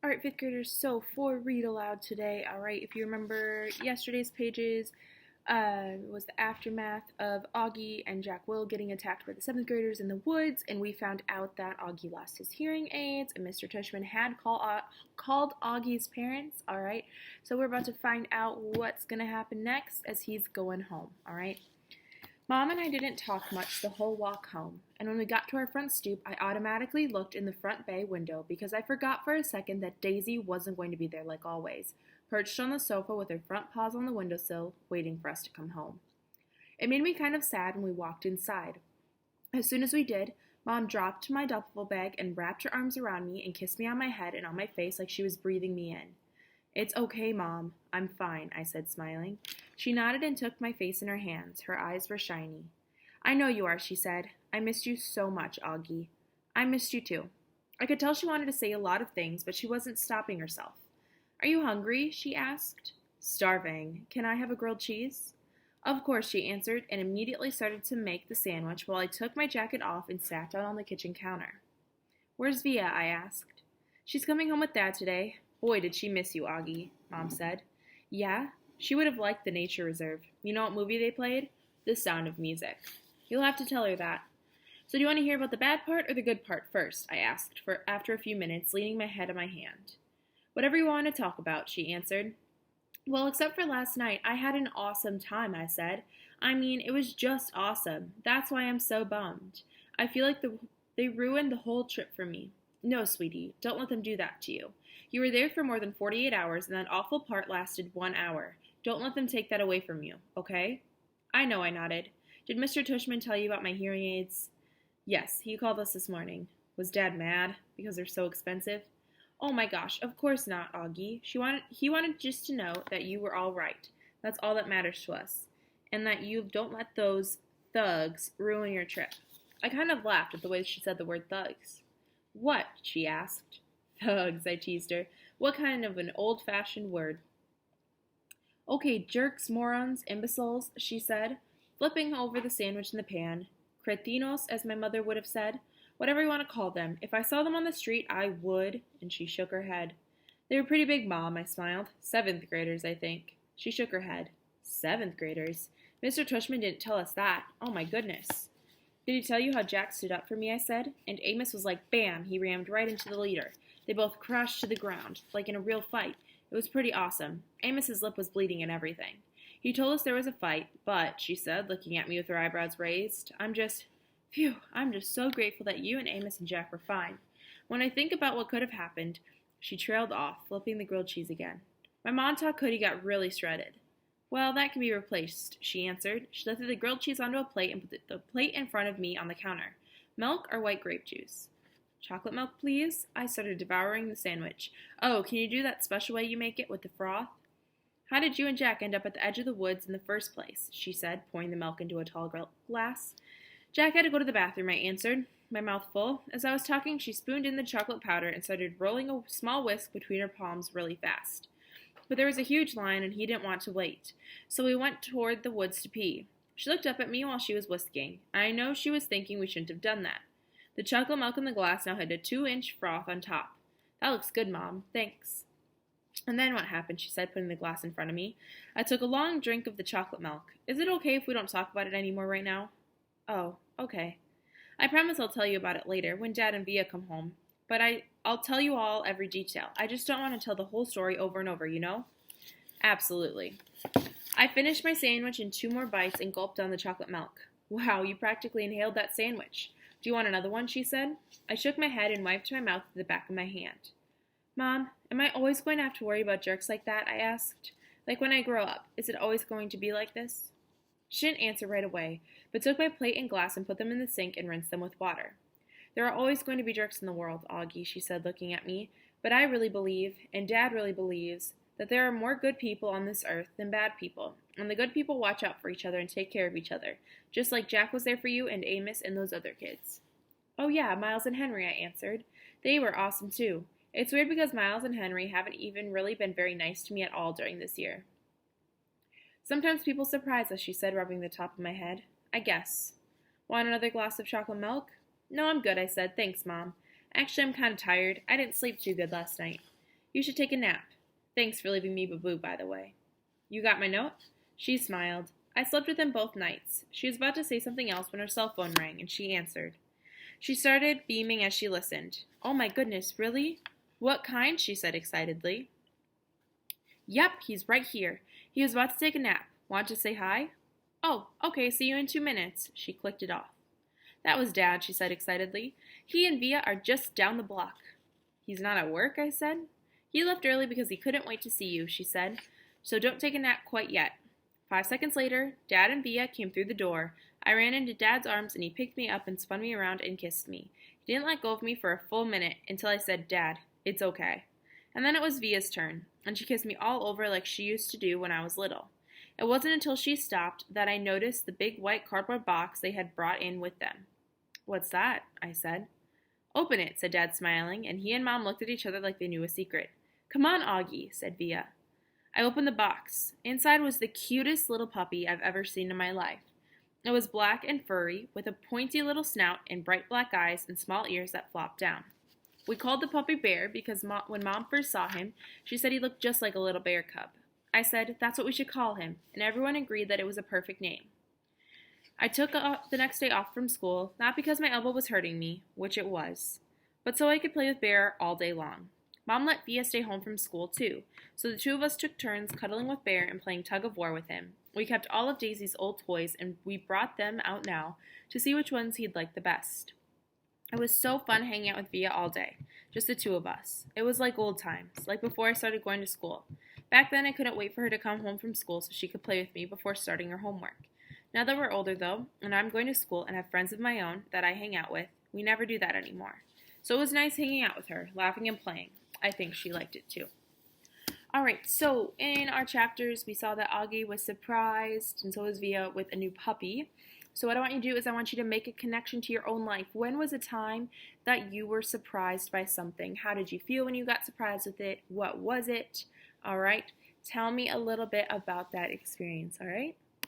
All right, fifth graders, so for Read Aloud today, all right, if you remember yesterday's pages, was the aftermath of Augie and Jack Will getting attacked by the seventh graders in the woods, and we found out that Augie lost his hearing aids, and Mr. Tushman had called Augie's parents, all right? So we're about to find out what's going to happen next as he's going home, all right? Mom and I didn't talk much the whole walk home, and when we got to our front stoop, I automatically looked in the front bay window because I forgot for a second that Daisy wasn't going to be there like always, perched on the sofa with her front paws on the windowsill, waiting for us to come home. It made me kind of sad when we walked inside. As soon as we did, Mom dropped my duffel bag and wrapped her arms around me and kissed me on my head and on my face like she was breathing me in. "It's okay, Mom. I'm fine," I said, smiling. She nodded and took my face in her hands. Her eyes were shiny. "I know you are," she said. "I missed you so much, Augie." "I missed you too." I could tell she wanted to say a lot of things, but she wasn't stopping herself. "Are you hungry?" she asked. "Starving. Can I have a grilled cheese?" "Of course," she answered, and immediately started to make the sandwich while I took my jacket off and sat down on the kitchen counter. "Where's Via?" I asked. "She's coming home with Dad today." "Boy, did she miss you, Augie," Mom said. "Yeah? She would have liked the nature reserve. You know what movie they played? The Sound of Music." "You'll have to tell her that." "So do you want to hear about the bad part or the good part first?" I asked, after a few minutes, leaning my head on my hand. "Whatever you want to talk about," she answered. "Well, except for last night, I had an awesome time," I said. "I mean, it was just awesome. That's why I'm so bummed. I feel like they ruined the whole trip for me." "No, sweetie, don't let them do that to you. You were there for more than 48 hours, and that awful part lasted 1 hour. Don't let them take that away from you, okay?" "I know," I nodded. "Did Mr. Tushman tell you about my hearing aids?" "Yes, he called us this morning." "Was Dad mad? Because they're so expensive?" "Oh my gosh, of course not, Augie. He wanted just to know that you were all right. That's all that matters to us. And that you don't let those thugs ruin your trip." I kind of laughed at the way she said the word thugs. "What?" she asked. "Thugs," I teased her. "What kind of an old-fashioned word?" "Okay, jerks, morons, imbeciles," she said, flipping over the sandwich in the pan. "Cretinos, as my mother would have said. Whatever you want to call them. If I saw them on the street, I would," and she shook her head. "They were pretty big, Mom," I smiled. "Seventh graders, I think." She shook her head. "Seventh graders? Mr. Tushman didn't tell us that. Oh my goodness." "Did he tell you how Jack stood up for me?" I said. "And Amos was like, bam, he rammed right into the leader. They both crashed to the ground, like in a real fight. It was pretty awesome. Amos's lip was bleeding and everything. He told us there was a fight, but," she said, looking at me with her eyebrows raised, I'm just so grateful that you and Amos and Jack were fine. When I think about what could have happened," she trailed off, flipping the grilled cheese again. "My Montauk hoodie got really shredded." "Well, that can be replaced," she answered. She lifted the grilled cheese onto a plate and put the plate in front of me on the counter. "Milk or white grape juice?" "Chocolate milk, please." I started devouring the sandwich. "Oh, can you do that special way you make it with the froth?" "How did you and Jack end up at the edge of the woods in the first place?" she said, pouring the milk into a tall glass. "Jack had to go to the bathroom," I answered, my mouth full. As I was talking, she spooned in the chocolate powder and started rolling a small whisk between her palms really fast. But there was a huge line, and he didn't want to wait, so we went toward the woods to pee. She looked up at me while she was whisking. I know she was thinking we shouldn't have done that. The chocolate milk in the glass now had a 2-inch froth on top. "That looks good, Mom. Thanks." "And then what happened?" she said, putting the glass in front of me. I took a long drink of the chocolate milk. "Is it okay if we don't talk about it anymore right now?" "Oh, okay. I promise I'll tell you about it later, when Dad and Via come home. But I'll tell you all every detail. I just don't want to tell the whole story over and over, you know?" "Absolutely." I finished my sandwich in 2 more bites and gulped down the chocolate milk. "Wow, you practically inhaled that sandwich. Do you want another one?" she said. I shook my head and wiped my mouth with the back of my hand. "Mom, am I always going to have to worry about jerks like that?" I asked. "Like when I grow up, is it always going to be like this?" She didn't answer right away, but took my plate and glass and put them in the sink and rinsed them with water. "There are always going to be jerks in the world, Augie," she said, looking at me, "but I really believe, and Dad really believes, that there are more good people on this earth than bad people, and the good people watch out for each other and take care of each other, just like Jack was there for you and Amos and those other kids." "Oh yeah, Miles and Henry," I answered. "They were awesome too. It's weird because Miles and Henry haven't even really been very nice to me at all during this year." "Sometimes people surprise us," she said, rubbing the top of my head. "I guess. Want another glass of chocolate milk?" "No, I'm good," I said. "Thanks, Mom. Actually, I'm kind of tired. I didn't sleep too good last night." You should take a nap. Thanks for leaving me Baboo, by the way. You got my note? She smiled. I slept with him both nights. She was about to say something else when her cell phone rang, and she answered. She started beaming as she listened. Oh my goodness, really? What kind? She said excitedly. Yep, he's right here. He was about to take a nap. Want to say hi? Oh, okay, see you in 2 minutes. She clicked it off. That was Dad, she said excitedly. He and Via are just down the block. He's not at work, I said. He left early because he couldn't wait to see you, she said. So don't take a nap quite yet. 5 seconds later, Dad and Via came through the door. I ran into Dad's arms and he picked me up and spun me around and kissed me. He didn't let go of me for a full minute until I said, Dad, it's okay. And then it was Via's turn, and she kissed me all over like she used to do when I was little. It wasn't until she stopped that I noticed the big white cardboard box they had brought in with them. What's that? I said. Open it, said Dad smiling, and he and Mom looked at each other like they knew a secret. Come on, Augie, said Via. I opened the box. Inside was the cutest little puppy I've ever seen in my life. It was black and furry, with a pointy little snout and bright black eyes and small ears that flopped down. We called the puppy Bear because when Mom first saw him, she said he looked just like a little bear cub. I said, that's what we should call him, and everyone agreed that it was a perfect name. I took the next day off from school, not because my elbow was hurting me, which it was, but so I could play with Bear all day long. Mom let Via stay home from school, too, so the two of us took turns cuddling with Bear and playing tug-of-war with him. We kept all of Daisy's old toys, and we brought them out now to see which ones he'd like the best. It was so fun hanging out with Via all day, just the two of us. It was like old times, like before I started going to school. Back then, I couldn't wait for her to come home from school so she could play with me before starting her homework. Now that we're older, though, and I'm going to school and have friends of my own that I hang out with, we never do that anymore. So it was nice hanging out with her, laughing and playing. I think she liked it, too. Alright, so in our chapters, we saw that Augie was surprised, and so was Via, with a new puppy. So what I want you to do is I want you to make a connection to your own life. When was a time that you were surprised by something? How did you feel when you got surprised with it? What was it? Alright, tell me a little bit about that experience, alright?